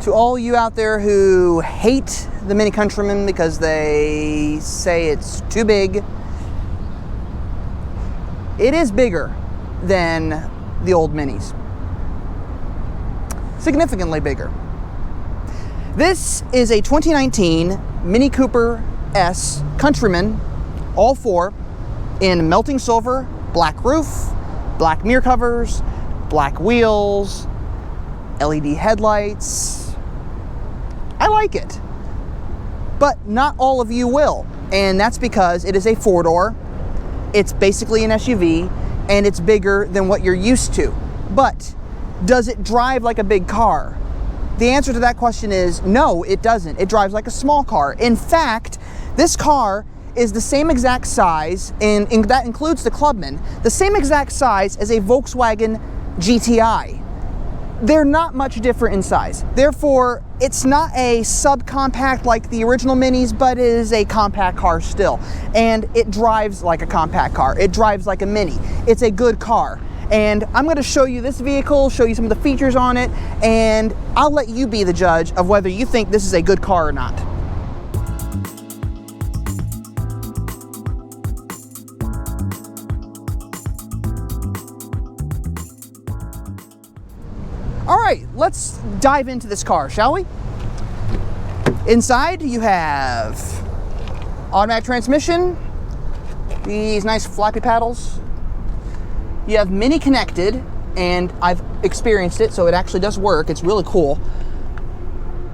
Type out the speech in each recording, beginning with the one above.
To all you out there who hate the Mini Countryman because they say it's too big, it is bigger than the old Minis. Significantly bigger. This is a 2019 Mini Cooper S Countryman All4 in melting silver, black roof, black mirror covers, black wheels, LED headlights. I like it, but not all of you will, and that's because it is a four-door, it's basically an SUV, and it's bigger than what you're used to. But does it drive like a big car? The answer to that question is no, it doesn't. It drives like a small car. In fact, this car is the same exact size, and that includes the Clubman, the same exact size as a Volkswagen GTI. They're not much different in size. Therefore, it's not a subcompact like the original Minis, but it is a compact car still. And it drives like a compact car. It drives like a Mini. It's a good car. And I'm gonna show you this vehicle, show you some of the features on it, and I'll let you be the judge of whether you think this is a good car or not. All right, let's dive into this car, shall we? Inside, you have automatic transmission, these nice flappy paddles. You have Mini connected, and I've experienced it, so it actually does work. It's really cool.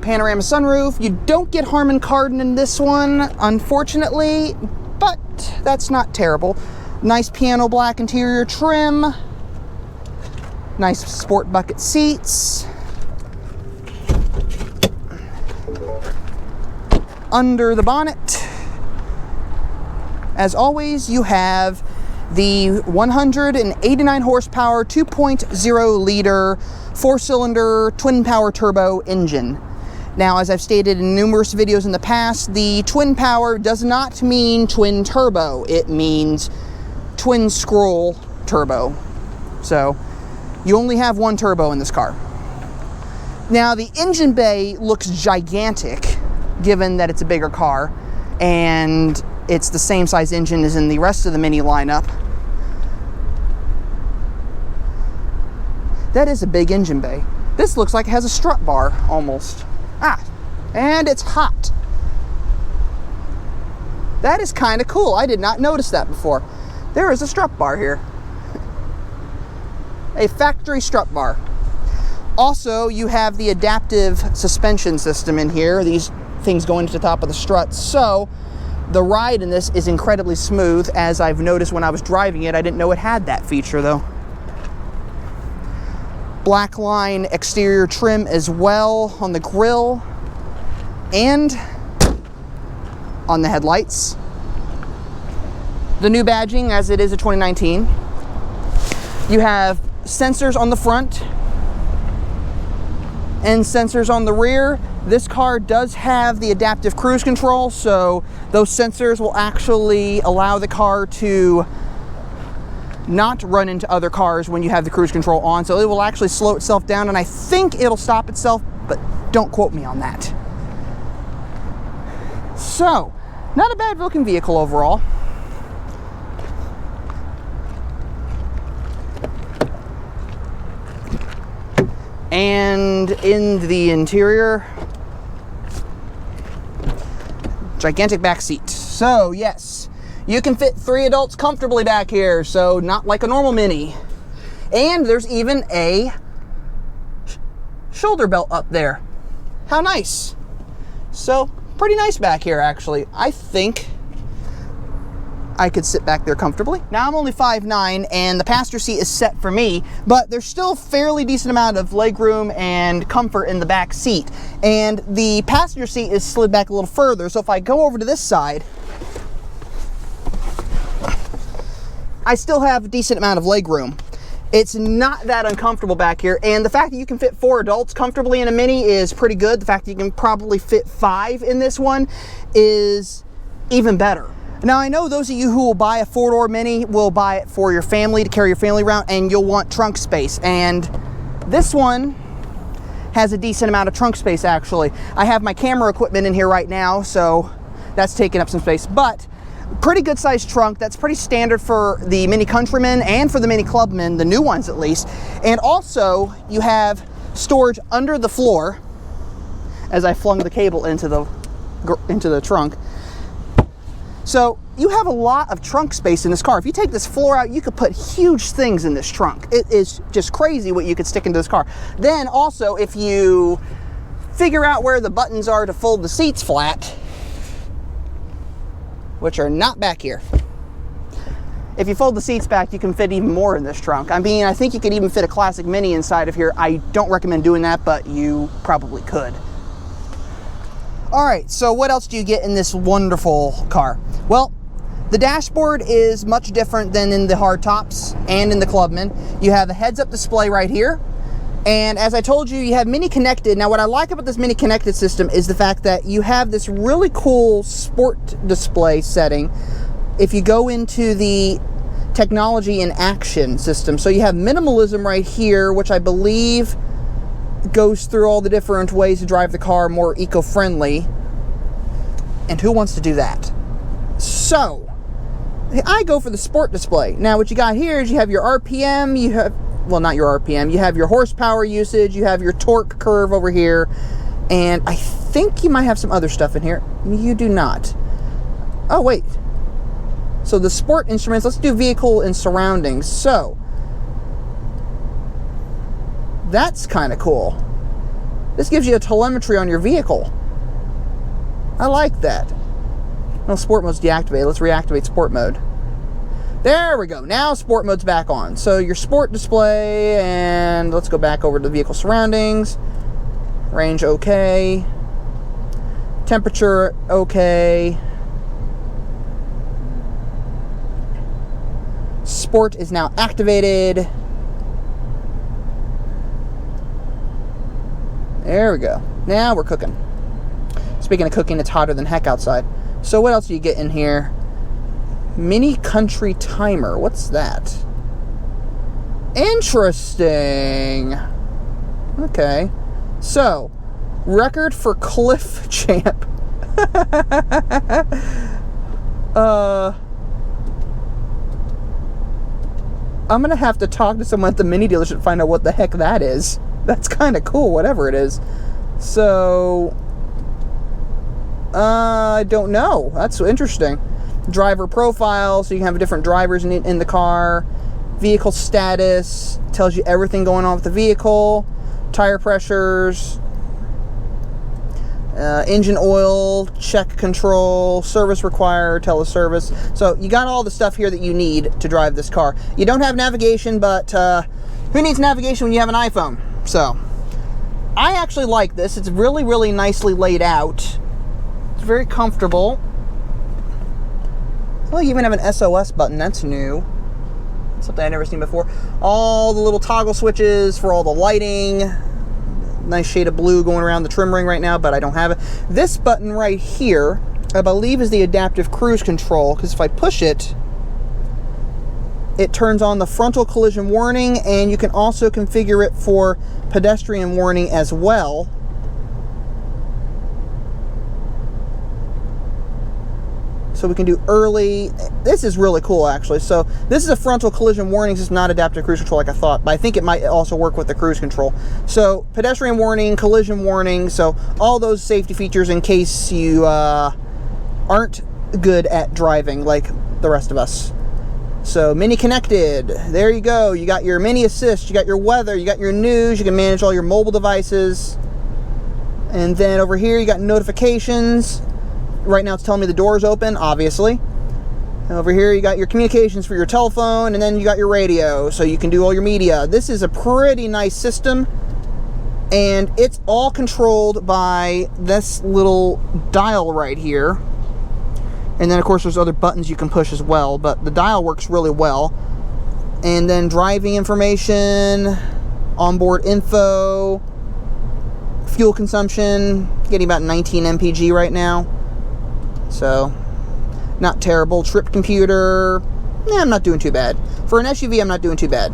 Panorama sunroof. You don't get Harman Kardon in this one, unfortunately, but that's not terrible. Nice piano black interior trim. Nice sport bucket seats. Under the bonnet, as always, you have the 189 horsepower, 2.0 liter, 4-cylinder twin power turbo engine. Now, as I've stated in numerous videos in the past, the twin power does not mean twin turbo. It means twin scroll turbo. So, you only have one turbo in this car. Now, the engine bay looks gigantic, given that it's a bigger car, and it's the same size engine as in the rest of the Mini lineup. That is a big engine bay. This looks like it has a strut bar, almost. And it's hot. That is kind of cool. I did not notice that before. There is a strut bar here. A factory strut bar. Also, you have the adaptive suspension system in here. These things go into the top of the struts. So, the ride in this is incredibly smooth, as I've noticed when I was driving it. I didn't know it had that feature, though. Black line exterior trim as well on the grille and on the headlights. The new badging, as it is a 2019. You have sensors on the front and sensors on the rear. This car does have the adaptive cruise control, so those sensors will actually allow the car to not run into other cars when you have the cruise control on, so it will actually slow itself down, and I think it'll stop itself, but don't quote me on that. So, not a bad looking vehicle overall. And in the interior, gigantic back seat. So yes, you can fit 3 adults comfortably back here, so not like a normal Mini. And there's even a shoulder belt up there. How nice. So pretty nice back here, actually. I think I could sit back there comfortably. Now, I'm only 5'9", and the passenger seat is set for me, but there's still a fairly decent amount of legroom and comfort in the back seat. And the passenger seat is slid back a little further, so if I go over to this side, I still have a decent amount of legroom. It's not that uncomfortable back here, and the fact that you can fit 4 adults comfortably in a Mini is pretty good. The fact that you can probably fit 5 in this one is even better. Now, I know those of you who will buy a 4-door Mini will buy it for your family, to carry your family around, and you'll want trunk space. And this one has a decent amount of trunk space actually. I have my camera equipment in here right now, so that's taking up some space, but pretty good sized trunk. That's pretty standard for the Mini Countryman and for the Mini Clubman, the new ones at least. And also you have storage under the floor, as I flung the cable into the trunk. So you have a lot of trunk space in this car. If you take this floor out, you could put huge things in this trunk. It is just crazy what you could stick into this car. Then also, if you figure out where the buttons are to fold the seats flat, which are not back here. If you fold the seats back, you can fit even more in this trunk. I mean, I think you could even fit a classic Mini inside of here. I don't recommend doing that, but you probably could. All right, so what else do you get in this wonderful car? Well, the dashboard is much different than in the hardtops and in the Clubman. You have a heads-up display right here. And as I told you, you have Mini Connected. Now, what I like about this Mini Connected system is the fact that you have this really cool sport display setting if you go into the technology in action system. So you have minimalism right here, which I believe goes through all the different ways to drive the car more eco-friendly. And who wants to do that? So I go for the sport display. Now what you got here is you have your RPM, you have, well, not your RPM, you have your horsepower usage, you have your torque curve over here, and I think you might have some other stuff in here. You do not. Oh wait, so the sport instruments, let's do vehicle and surroundings. So that's kind of cool. This gives you a telemetry on your vehicle. I like that. Well, sport mode's deactivated. Let's reactivate sport mode. There we go. Now sport mode's back on. So your sport display, and let's go back over to the vehicle surroundings. Range okay. Temperature okay. Sport is now activated. There we go. Now we're cooking. Speaking of cooking, it's hotter than heck outside. So what else do you get in here? Mini Country Timer. What's that? Interesting. Okay. So, record for Cliff Champ. I'm gonna have to talk to someone at the Mini dealership to find out what the heck that is. That's kind of cool, whatever it is. So, I don't know. That's interesting. Driver profile, so you can have different drivers in the car. Vehicle status, tells you everything going on with the vehicle. Tire pressures. Engine oil, check control, service required, teleservice. So you got all the stuff here that you need to drive this car. You don't have navigation, but who needs navigation when you have an iPhone? So I actually like this. It's really, really nicely laid out. It's very comfortable. Well, you even have an SOS button. That's new. Something I've never seen before. All the little toggle switches for all the lighting. Nice shade of blue going around the trim ring right now, but I don't have it. This button right here, I believe, is the adaptive cruise control, because if I push it, it turns on the frontal collision warning, and you can also configure it for pedestrian warning as well. So we can do early. This is really cool, actually. So this is a frontal collision warning. This is not adaptive cruise control like I thought, but I think it might also work with the cruise control. So pedestrian warning, collision warning, so all those safety features in case you aren't good at driving like the rest of us. So Mini Connected, there you go. You got your Mini Assist, you got your weather, you got your news, you can manage all your mobile devices. And then over here you got notifications. Right now it's telling me the door is open, obviously. And over here you got your communications for your telephone, and then you got your radio, so you can do all your media. This is a pretty nice system, and it's all controlled by this little dial right here. And then of course there's other buttons you can push as well, but the dial works really well. And then driving information, onboard info, fuel consumption, getting about 19 mpg right now. So, not terrible. Trip computer, I'm not doing too bad. For an SUV, I'm not doing too bad.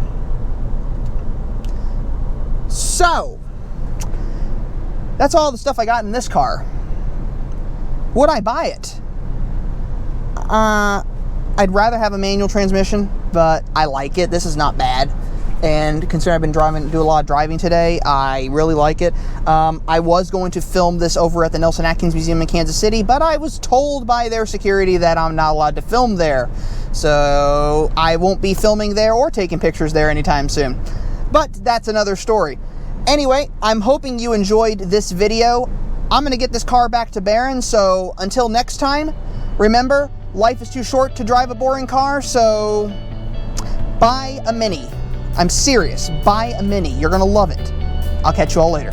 So, That's all the stuff I got in this car. Would I buy it? I'd rather have a manual transmission, but I like it. This is not bad. And considering I've been do a lot of driving today, I really like it. I was going to film this over at the Nelson Atkins Museum in Kansas City, but I was told by their security that I'm not allowed to film there. So I won't be filming there or taking pictures there anytime soon. But that's another story. Anyway, I'm hoping you enjoyed this video. I'm gonna get this car back to Baron, so until next time, remember, life is too short to drive a boring car, so buy a Mini. I'm serious, buy a Mini. You're gonna love it. I'll catch you all later.